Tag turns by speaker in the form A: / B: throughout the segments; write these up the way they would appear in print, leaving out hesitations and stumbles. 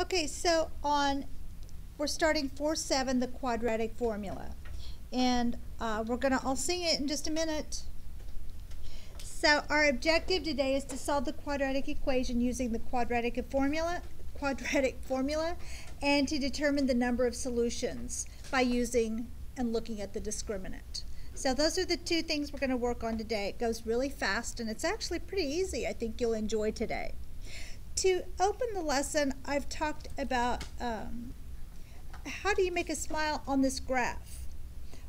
A: Okay, so we're starting 4-7, the quadratic formula. And I'll sing it in just a minute. So our objective today is to solve the quadratic equation using the quadratic formula, and to determine the number of solutions by using and looking at the discriminant. So those are the two things we're going to work on today. It goes really fast and it's actually pretty easy. I think you'll enjoy today. To open the lesson, I've talked about how do you make a smile on this graph?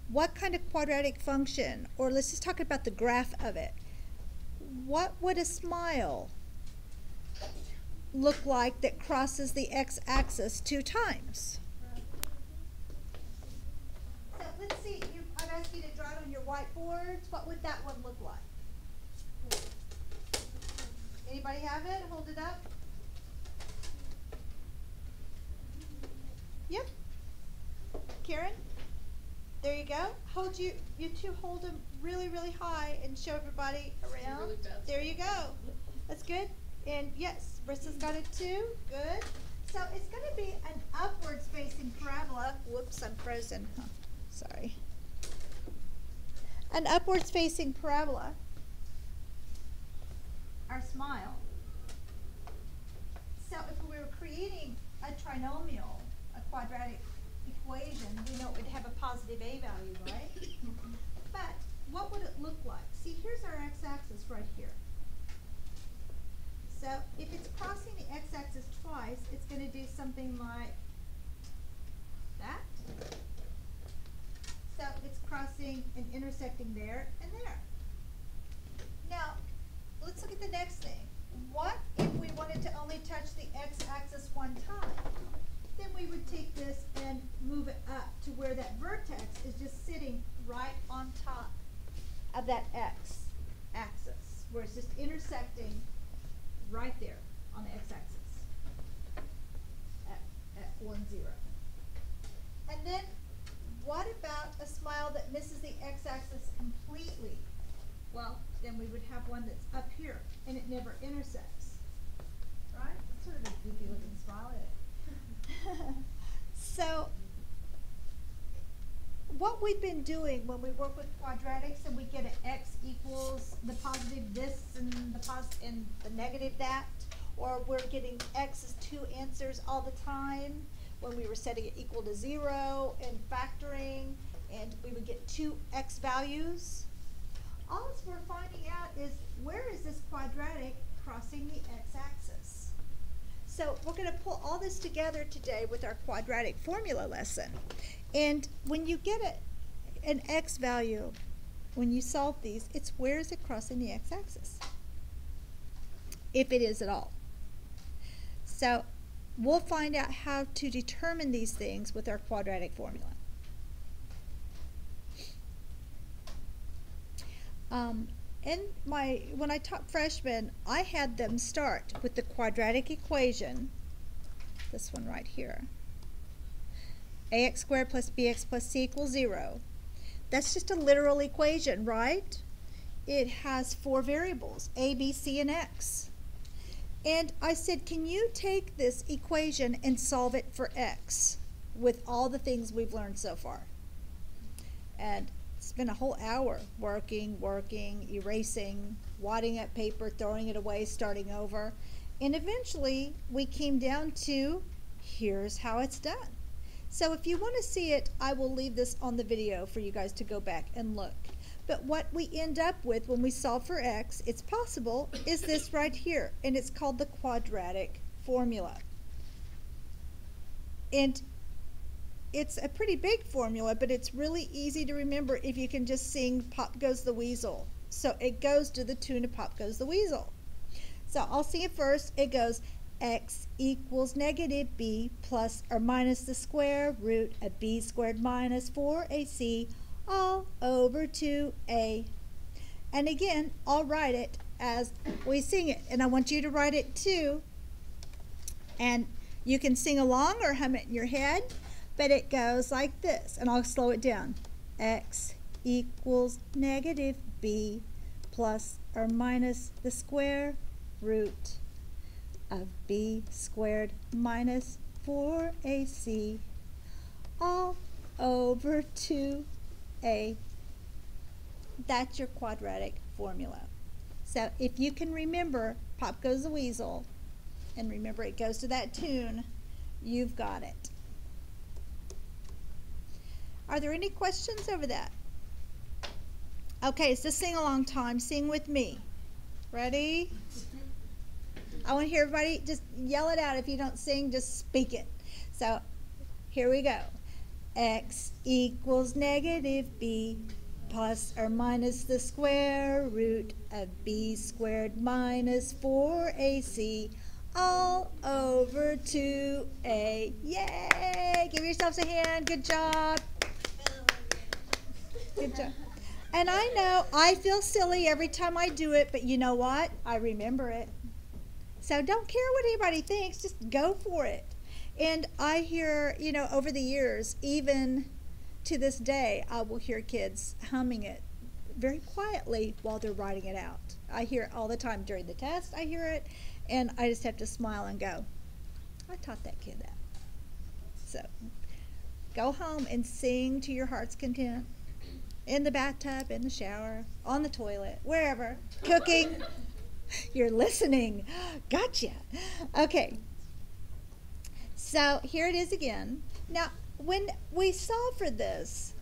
A: What kind of quadratic function, or let's just talk about the graph of it. What would a smile look like that crosses the x-axis 2 times? So let's see, I've asked you to draw it on your whiteboards. What would that one look like? Anybody have it? Hold it up. Yep. Karen? There you go. You two hold them really, really high and show everybody around. Really there you go. That's good. And yes, Brissa's got it too. Good. So it's going to be an upwards facing parabola. Whoops, I'm frozen. Huh. Sorry. An upwards facing parabola. Our smile. So if we were creating a trinomial, a quadratic equation, we know it would have a positive a value, right? But what would it look like? See, here's our x-axis right here. So if it's crossing the x-axis twice, it's going to do something like that. So it's crossing and intersecting there and there. Now, let's look at the next thing. What if we wanted to only touch the x-axis one time? Then we would take this and move it up to where that vertex is just sitting right on top of that x-axis, where it's just intersecting right there on the x-axis at 1, 0. And then what about a smile that misses the x-axis completely? Well, then we would have one that's up here and it never intersects. Right? It's sort of a goofy looking smile, isn't it? So what we've been doing when we work with quadratics and we get an x equals the positive this and the negative that, or we're getting x as 2 answers all the time when we were setting it equal to 0 and factoring, and we would get 2 x values. All we're finding out is where is this quadratic crossing the x-axis. So we're going to pull all this together today with our quadratic formula lesson. And when you get an x value, when you solve these, it's where is it crossing the x-axis, if it is at all. So we'll find out how to determine these things with our quadratic formula. When I taught freshmen, I had them start with the quadratic equation, this one right here, ax squared plus bx plus c equals 0. That's just a literal equation, right? It has 4 variables, a, b, c, and x. And I said, can you take this equation and solve it for x with all the things we've learned so far? And spent a whole hour working, erasing, wadding up paper, throwing it away, starting over. And eventually we came down to here's how it's done. So if you want to see it, I will leave this on the video for you guys to go back and look. But what we end up with when we solve for x, it's possible, is this right here. And it's called the quadratic formula. And it's a pretty big formula, but it's really easy to remember if you can just sing Pop Goes the Weasel. So it goes to the tune of Pop Goes the Weasel. So I'll sing it first. It goes x equals negative b plus or minus the square root of b squared minus 4ac all over 2a. And again, I'll write it as we sing it. And I want you to write it too. And you can sing along or hum it in your head. But it goes like this, and I'll slow it down. X equals negative b plus or minus the square root of b squared minus 4ac all over 2a. That's your quadratic formula. So if you can remember Pop Goes the Weasel, and remember it goes to that tune, you've got it. Are there any questions over that? Okay, it's the sing-along time. Sing with me. Ready? I want to hear everybody just yell it out. If you don't sing, just speak it. So here we go. X equals negative b plus or minus the square root of b squared minus 4ac all over 2a. Yay! Give yourselves a hand. Good job. Good job. And I know I feel silly every time I do it, but you know what? I remember it. So don't care what anybody thinks. Just go for it. And I hear, you know, over the years, even to this day, I will hear kids humming it very quietly while they're writing it out. I hear it all the time during the test. I hear it, and I just have to smile and go, I taught that kid that. So go home and sing to your heart's content. In the bathtub, in the shower, on the toilet, wherever, cooking. You're listening. Gotcha. Okay. So here it is again. Now, when we solve for this,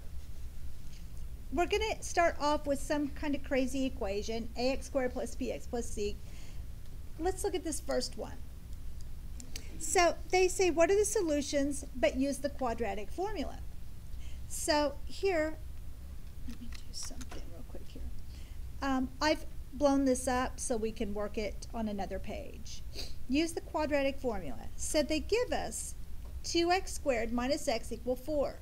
A: we're going to start off with some kind of crazy equation, ax squared plus bx plus c. Let's look at this first one. So they say, what are the solutions, but use the quadratic formula. So here, let me do something real quick here. I've blown this up so we can work it on another page. Use the quadratic formula. So they give us 2x squared minus x equal 4.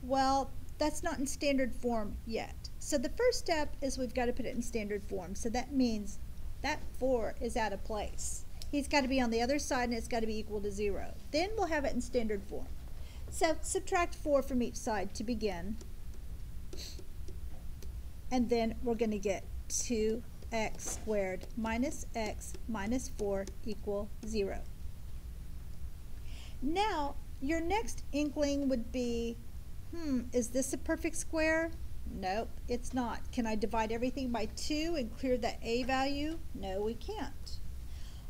A: Well, that's not in standard form yet. So the first step is we've got to put it in standard form. So that means that 4 is out of place. He's got to be on the other side and it's got to be equal to 0. Then we'll have it in standard form. So subtract 4 from each side to begin. And then we're going to get 2x squared minus x minus 4 equal 0. Now, your next inkling would be, is this a perfect square? Nope, it's not. Can I divide everything by 2 and clear the a value? No, we can't.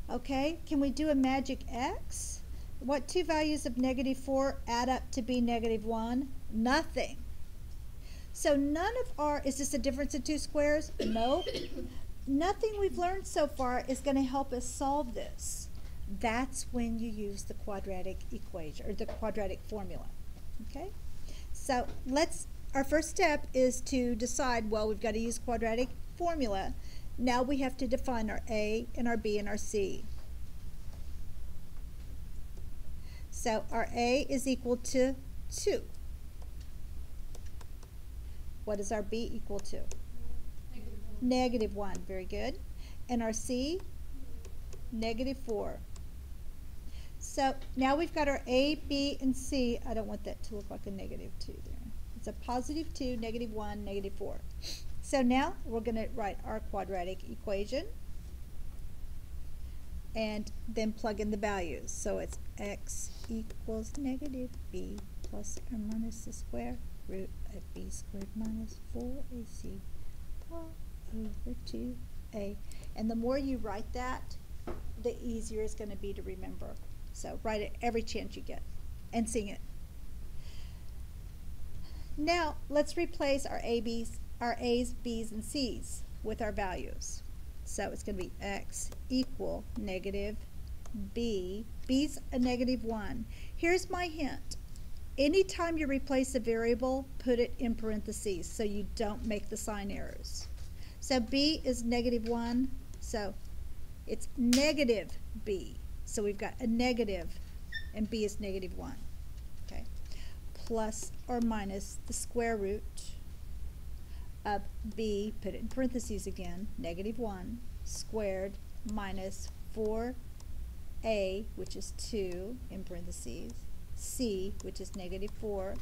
A: Okay, can we do a magic x? What two values of negative 4 add up to be negative 1? Nothing. So none of our, is this a difference of two squares? Nope. Nothing we've learned so far is going to help us solve this. That's when you use the quadratic equation, or the quadratic formula. Okay? So our first step is to decide, well, we've got to use quadratic formula. Now we have to define our a and our b and our c. So our a is equal to 2. What is our b equal to? Negative 1. Very good. And our c? Negative 4. So now we've got our a, b, and c. I don't want that to look like a negative 2 there. It's a positive 2, negative 1, negative 4. So now we're going to write our quadratic equation and then plug in the values. So it's x equals negative b plus or minus the square root of b squared minus 4ac all over 2a. And the more you write that, the easier it's going to be to remember. So write it every chance you get and sing it. Now let's replace our a's, b's, and c's with our values. So it's going to be x equal negative b. B's a negative 1. Here's my hint. Anytime you replace a variable, put it in parentheses so you don't make the sign errors. So b is negative 1, so it's negative b. So we've got a negative, and b is negative 1. Okay, plus or minus the square root of b, put it in parentheses again, negative 1, squared minus 4a, which is 2, in parentheses, c, which is negative 4,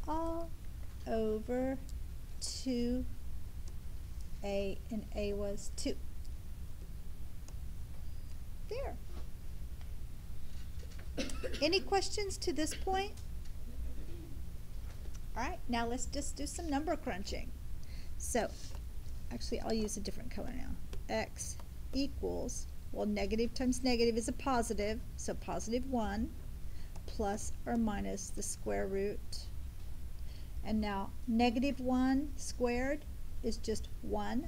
A: all over 2a, and a was 2. There. Any questions to this point? All right, now let's just do some number crunching. So, actually, I'll use a different color now. X equals, well, negative times negative is a positive, so positive 1 plus or minus the square root. And now negative 1 squared is just 1.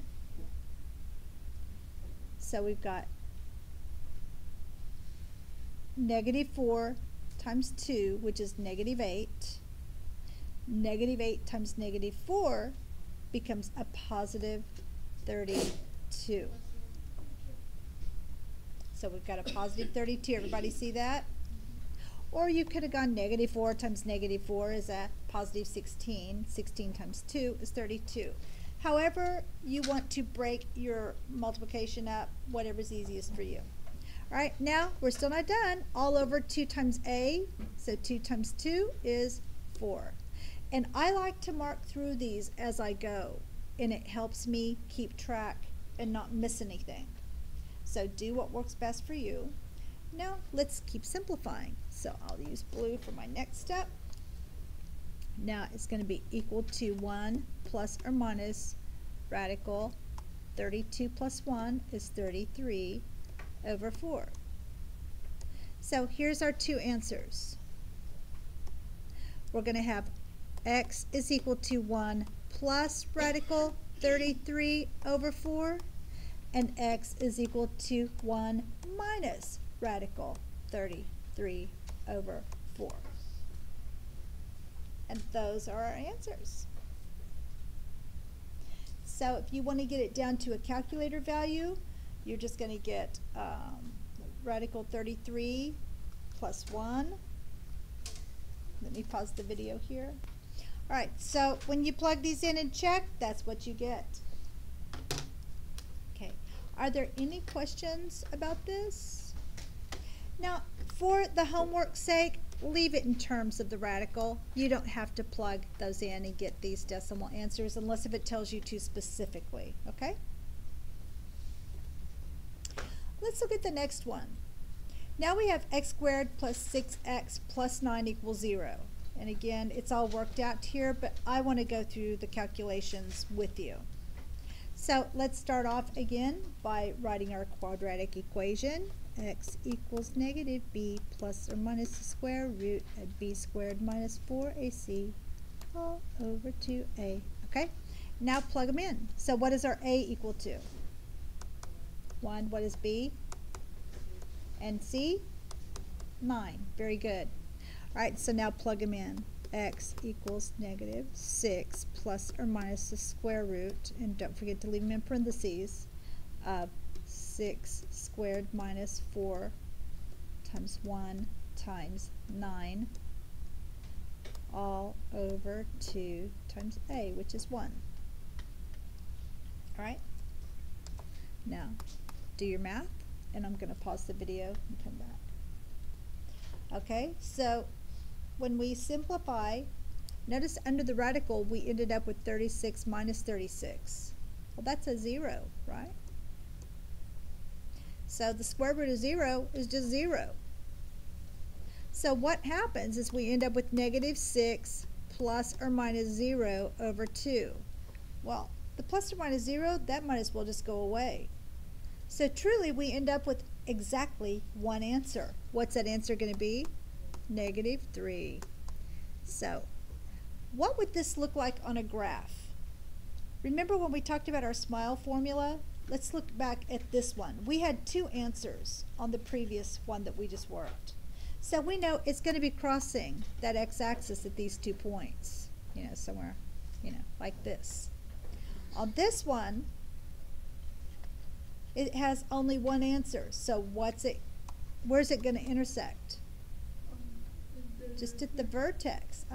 A: So we've got negative 4 times 2, which is negative 8. Negative 8 times negative 4 becomes a positive 32. So we've got a positive 32. Everybody see that? Or you could have gone negative 4 times negative 4 is a positive 16. 16 times 2 is 32. However you want to break your multiplication up, whatever's easiest for you. All right, now we're still not done. All over 2 times a, so 2 times 2 is 4. And I like to mark through these as I go, and it helps me keep track and not miss anything. So do what works best for you. Now let's keep simplifying. So I'll use blue for my next step. Now it's going to be equal to 1 plus or minus radical 32 plus 1 is 33 over 4. So here's our two answers. We're going to have x is equal to 1 plus radical 33 over 4, and x is equal to 1 minus radical 33 over 4. And those are our answers. So if you want to get it down to a calculator value, you're just going to get radical 33 plus 1. Let me pause the video here. All right, so when you plug these in and check, that's what you get. Okay, are there any questions about this? Now, for the homework's sake, leave it in terms of the radical. You don't have to plug those in and get these decimal answers unless if it tells you to specifically, okay? Let's look at the next one. Now we have x squared plus 6x plus 9 equals 0. And again, it's all worked out here, but I want to go through the calculations with you. So let's start off again by writing our quadratic equation. X equals negative b plus or minus the square root of b squared minus 4ac all over 2a. Okay, now plug them in. So what is our a equal to? 1. What is b? And c? 9. Very good. All right, so now plug them in. X equals negative 6 plus or minus the square root, and don't forget to leave them in parentheses, of 6 squared minus 4 times 1 times 9 all over 2 times a, which is 1. All right, now do your math, and I'm going to pause the video and come back. Okay, so when we simplify, notice under the radical we ended up with 36 minus 36. Well, that's a 0, right? So the square root of 0 is just 0. So what happens is we end up with negative 6 plus or minus 0 over 2. Well, the plus or minus 0, that might as well just go away. So truly we end up with exactly one answer. What's that answer going to be? Negative 3. So what would this look like on a graph? Remember when we talked about our SMILE formula? Let's look back at this one. We had two answers on the previous one that we just worked. So we know it's going to be crossing that x-axis at these 2 points, somewhere, like this. On this one, it has only one answer. So where's it going to intersect? Just at the vertex.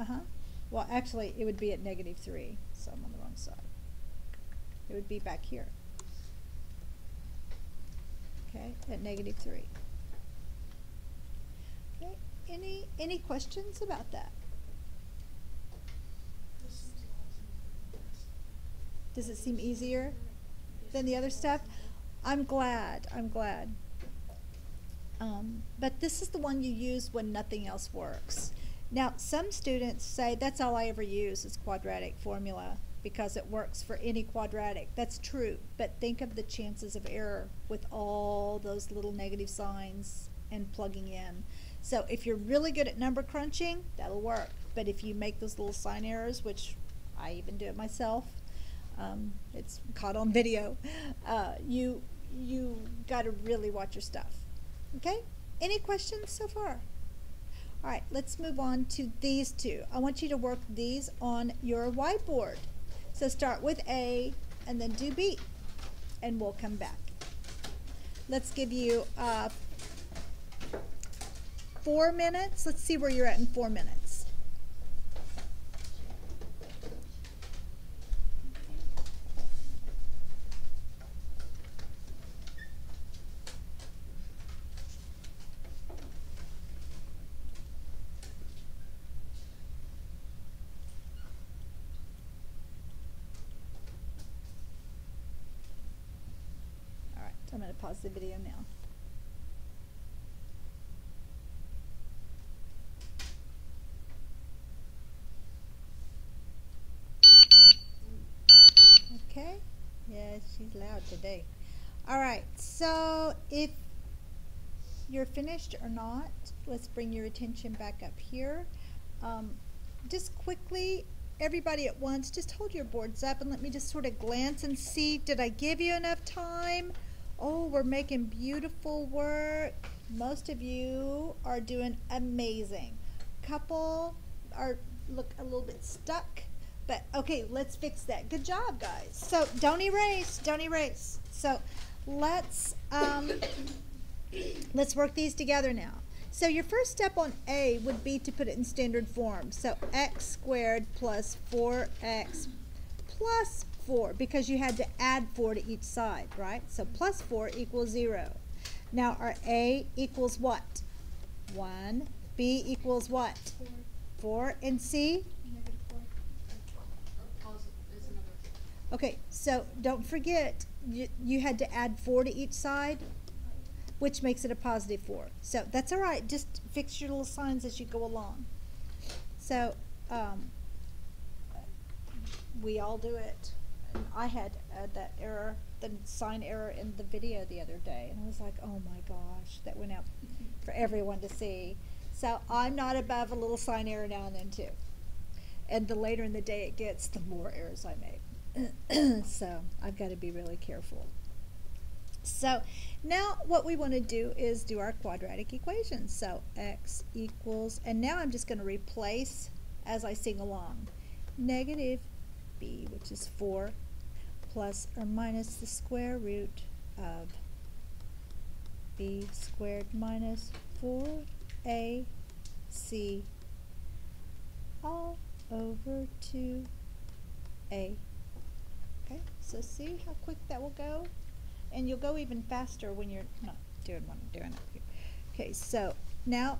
A: Well, actually, it would be at negative 3, so I'm on the wrong side. It would be back here. Okay, at negative 3. Okay, any questions about that? Does it seem easier than the other stuff? I'm glad. But this is the one you use when nothing else works. Now, some students say, that's all I ever use is quadratic formula because it works for any quadratic. That's true, but think of the chances of error with all those little negative signs and plugging in. So if you're really good at number crunching, that'll work. But if you make those little sign errors, which I even do it myself, it's caught on video, you got to really watch your stuff. Okay? Any questions so far? All right, let's move on to these two. I want you to work these on your whiteboard. So start with A and then do B, and we'll come back. Let's give you 4 minutes. Let's see where you're at in 4 minutes. I'm going to pause the video now. Okay. Yeah, she's loud today. All right. So if you're finished or not, let's bring your attention back up here. Just quickly, everybody at once, just hold your boards up and let me just sort of glance and see, did I give you enough time? Oh, we're making beautiful work. Most of you are doing amazing. Couple look a little bit stuck, but okay, let's fix that. Good job, guys. So don't erase, don't erase. So let's work these together now. So your first step on A would be to put it in standard form. So x squared plus 4x plus 4, because you had to add 4 to each side, right? So plus 4 equals 0. Now our A equals what? 1. B equals what? 4. And C?
B: -4.
A: Okay, so don't forget, you had to add 4 to each side, which makes it a positive 4. So that's all right. Just fix your little signs as you go along. So we all do it. And I had that error, the sign error in the video the other day, and I was like, oh my gosh, that went out for everyone to see. So I'm not above a little sign error now and then too. And the later in the day it gets, the more errors I make. So I've got to be really careful. So now what we want to do is do our quadratic equations. So x equals, and now I'm just going to replace as I sing along, negative b, which is 4, plus or minus the square root of b squared minus 4ac all over 2a. Okay, so see how quick that will go? And you'll go even faster when you're not doing what I'm doing up here. Okay, so now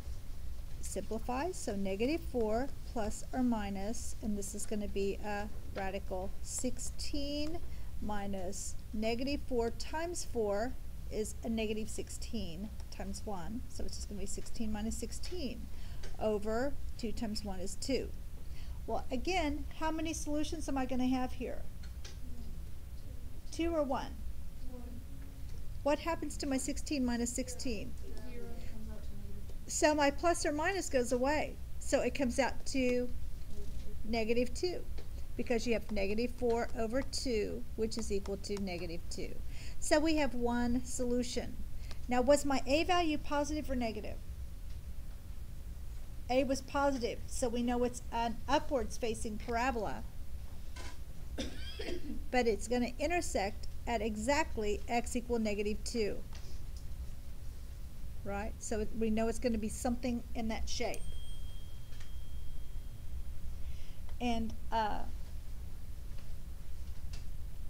A: simplify. So negative 4 plus or minus, and this is going to be a radical 16 minus negative 4 times 4 is a negative 16 times 1. So it's just going to be 16 minus 16 over 2 times 1 is 2. Well, again, how many solutions am I going to have here? 2 or 1? What happens to my 16 minus 16?
B: 0 comes out to -2.
A: So my plus or minus goes away. So it comes out to negative 2, because you have negative 4 over 2, which is equal to negative 2. So we have one solution. Now, was my A value positive or negative? A was positive, so we know it's an upwards facing parabola. But it's going to intersect at exactly x equal negative 2. Right? So we know it's going to be something in that shape. And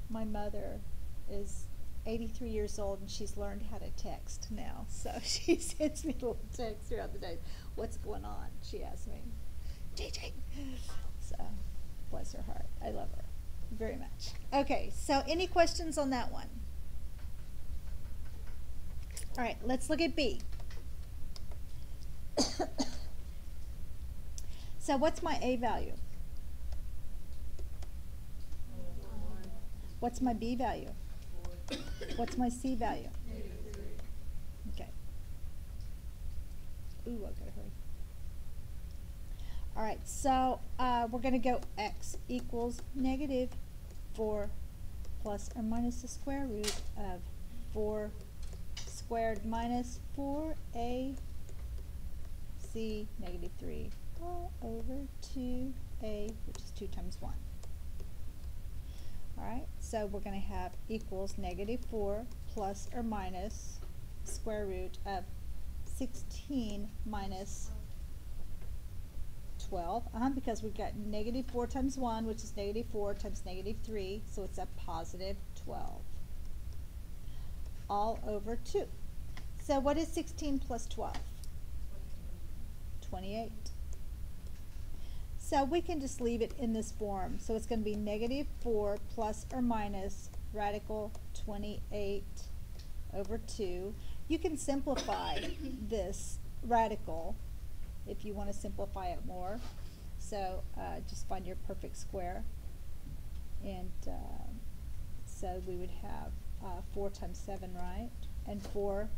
A: my mother is 83 years old, and she's learned how to text now. So she sends me little texts throughout the day. What's going on? She asks me. JJ. So, bless her heart. I love her very much. Okay, so any questions on that one? All right, let's look at B. So what's my A value? What's my B value? What's my C value? Okay. Ooh, I gotta hurry. All right, so we're going to go x equals negative 4 plus or minus the square root of 4 squared minus 4ac negative 3 all over 2a, which is 2 times 1. All right, so we're going to have equals negative 4 plus or minus square root of 16 minus 12, because we've got negative 4 times 1, which is negative 4 times negative 3, so it's a positive 12, all over 2. So what is 16 plus 12? 28. So we can just leave it in this form. So it's going to be negative 4 plus or minus radical 28 over 2. You can simplify this radical if you want to simplify it more. So just find your perfect square. And so we would have 4 times 7, right? And 4,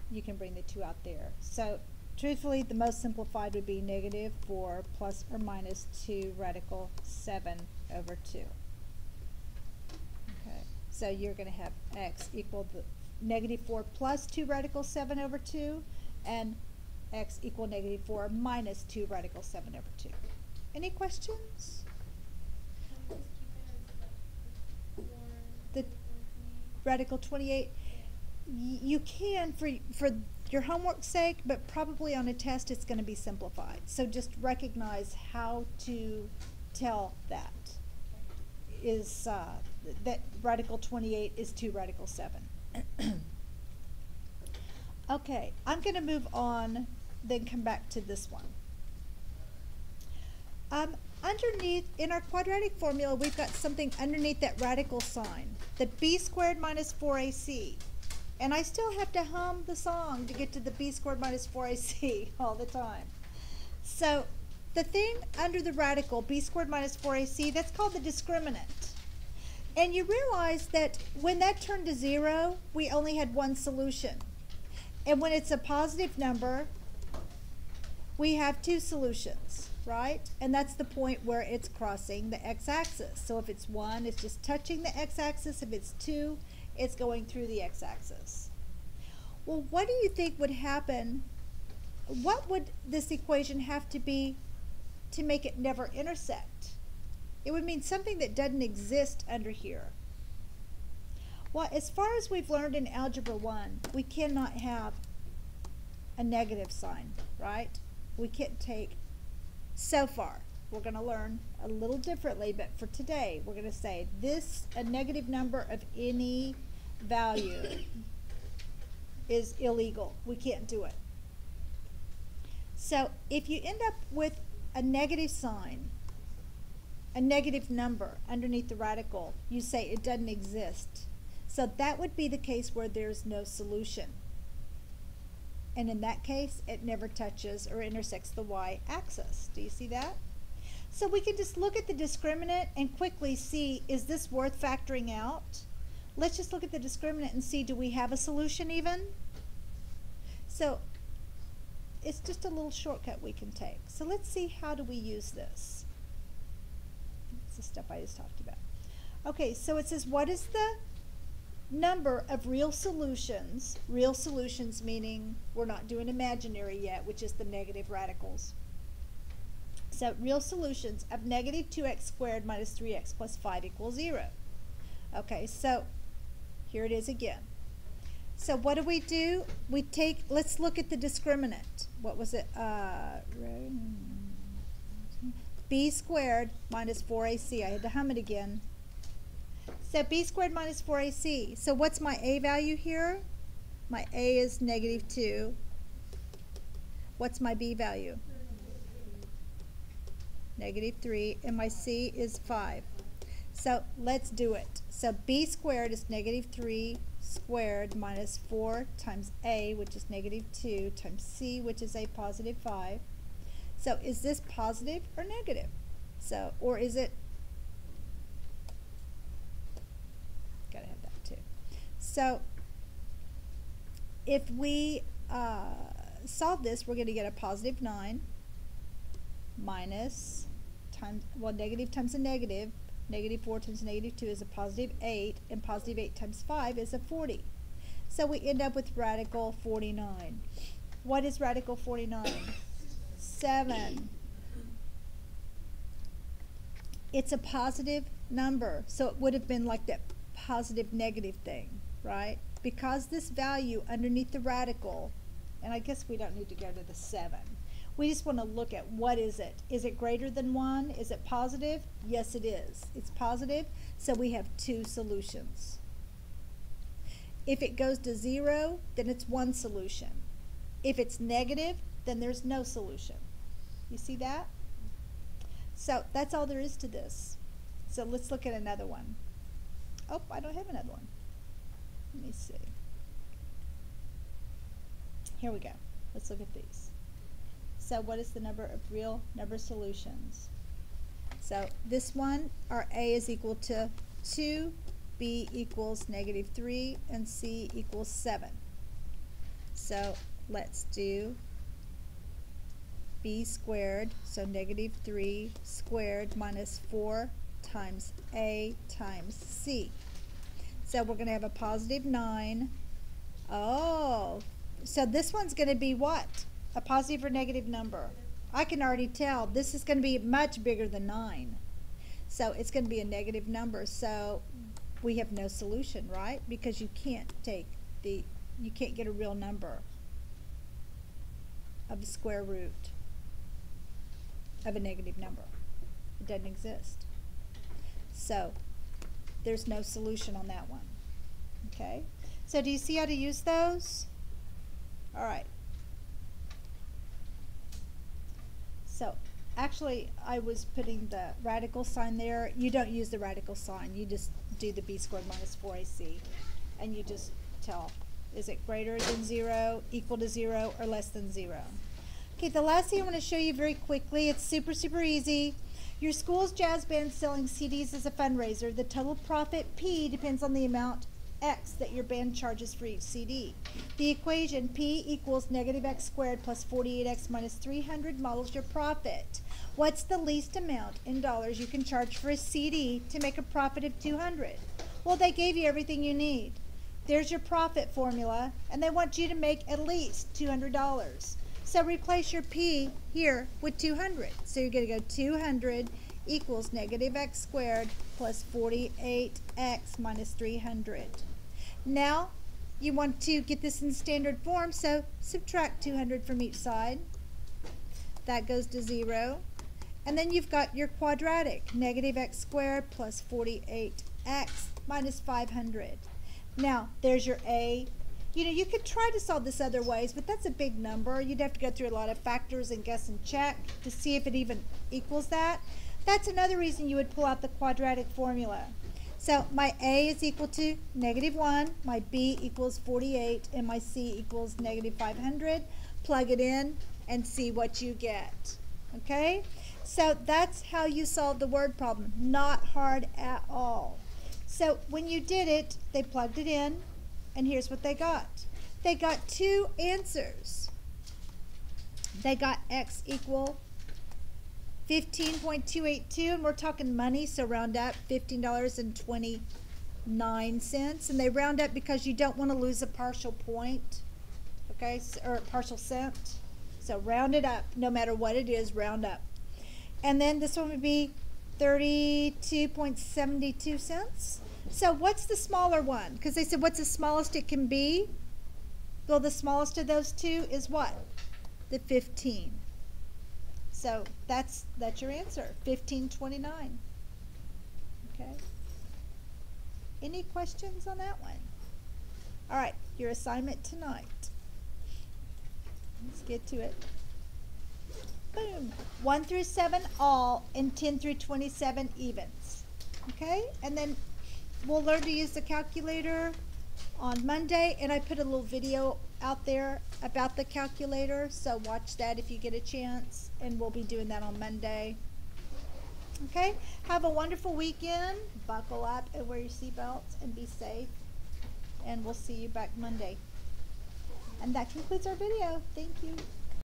A: you can bring the 2 out there. So truthfully, the most simplified would be negative 4 plus or minus 2 radical 7 over 2. Okay, so you're going to have x equal the negative 4 plus 2 radical 7 over 2, and x equal negative 4 minus 2 radical 7 over 2. Any questions?
B: Can we just keep it as like 4,
A: The radical 28? You can for your homework's sake, but probably on a test it's going to be simplified. So just recognize how to tell that is that radical 28 is 2 radical 7. Okay, I'm going to move on, then come back to this one. Underneath, in our quadratic formula, we've got something underneath that radical sign, the b squared minus 4ac. And I still have to hum the song to get to the b squared minus 4ac all the time. So the thing under the radical, b squared minus 4ac, that's called the discriminant. And you realize that when that turned to 0, we only had one solution. And when it's a positive number, we have 2 solutions, right? And that's the point where it's crossing the x-axis. So if it's 1, it's just touching the x-axis. If it's 2, it's going through the x-axis. Well, what do you think would happen? What would this equation have to be to make it never intersect? It would mean something that doesn't exist under here. Well, as far as we've learned in Algebra 1, we cannot have a negative sign, right? We can't take, so far, we're going to learn a little differently, but for today, we're going to say this, a negative number of any value is illegal. We can't do it. So if you end up with a negative sign, a negative number underneath the radical, you say it doesn't exist. So that would be the case where there's no solution. And in that case, it never touches or intersects the y-axis. Do you see that? So we can just look at the discriminant and quickly see, is this worth factoring out? Let's just look at the discriminant and see, do we have a solution even? So it's just a little shortcut we can take. So let's see, how do we use this? It's the stuff I just talked about. Okay, so it says, what is the number of real solutions meaning we're not doing imaginary yet, which is the negative radicals. So real solutions of negative 2x squared minus 3x plus 5 equals 0. Okay, so here it is again. So what do? We take, let's look at the discriminant. What was it? B squared minus 4ac. I had to hum it again. So b squared minus 4ac. So what's my a value here? My a is negative 2. What's my b value? Negative 3. And my c is 5. So let's do it. So b squared is negative 3 squared minus 4 times a, which is negative 2, times c, which is a positive 5. So is this positive or negative? So, or is it, gotta have that too. So if we solve this, we're going to get a positive 9 minus times, well, negative times a negative. Negative 4 times negative 2 is a positive 8, and positive 8 times 5 is a 40. So we end up with radical 49. What is radical 49? 7. It's a positive number, so it would have been like that positive negative thing, right? Because this value underneath the radical, and I guess we don't need to go to the 7. We just want to look at what is it. Is it greater than 1? Is it positive? Yes, it is. It's positive, so we have 2 solutions. If it goes to 0, then it's 1 solution. If it's negative, then there's no solution. You see that? So that's all there is to this. So let's look at another one. Oh, I don't have another one. Let me see. Here we go. Let's look at these. So what is the number of real number solutions? So this one, our a is equal to 2, b equals negative 3, and c equals 7. So let's do b squared, so negative 3 squared minus 4 times a times c. So we're going to have a positive 9. Oh, so this one's going to be what? A positive or negative number? I can already tell this is going to be much bigger than 9. So it's going to be a negative number. So we have no solution, right? Because you can't take you can't get a real number of the square root of a negative number. It doesn't exist. So there's no solution on that one. Okay? So do you see how to use those? All right. So actually I was putting the radical sign there. You don't use the radical sign. You just do the b squared minus 4ac. And you just tell, is it greater than 0, equal to 0, or less than 0? Okay, the last thing I want to show you very quickly, it's super, super easy. Your school's jazz band selling CDs as a fundraiser. The total profit, P, depends on the amount X that your band charges for each CD. The equation P equals negative X squared plus 48X minus 300 models your profit. What's the least amount in dollars you can charge for a CD to make a profit of 200? Well, they gave you everything you need. There's your profit formula, and they want you to make at least $200. So replace your P here with 200. So you're going to go 200 equals negative X squared plus 48X minus 300. Now you want to get this in standard form, so subtract 200 from each side. That goes to 0. And then you've got your quadratic, negative X squared plus 48X minus 500. Now there's your A. You know, you could try to solve this other ways, but that's a big number. You'd have to go through a lot of factors and guess and check to see if it even equals that. That's another reason you would pull out the quadratic formula. So my A is equal to negative 1, my B equals 48, and my C equals negative 500. Plug it in and see what you get. Okay? So that's how you solve the word problem. Not hard at all. So when you did it, they plugged it in, and here's what they got. They got 2 answers. They got X equal 15.282, and we're talking money, so round up, $15.29, and they round up because you don't want to lose a partial point, okay, or a partial cent. So round it up, no matter what it is, round up. And then this one would be 32.72 cents. So what's the smaller one? Because they said what's the smallest it can be? Well, the smallest of those two is what? The 15. So that's your answer, 15.29. Okay. Any questions on that one? All right, your assignment tonight. Let's get to it. Boom. 1 through 7 all, and 10 through 27 evens. Okay, and then we'll learn to use the calculator on Monday, and I put a little video out there about the calculator, so watch that if you get a chance, and we'll be doing that on Monday. Okay, have a wonderful weekend. Buckle up and wear your seatbelts and be safe, and we'll see you back Monday. And that concludes our video. Thank you.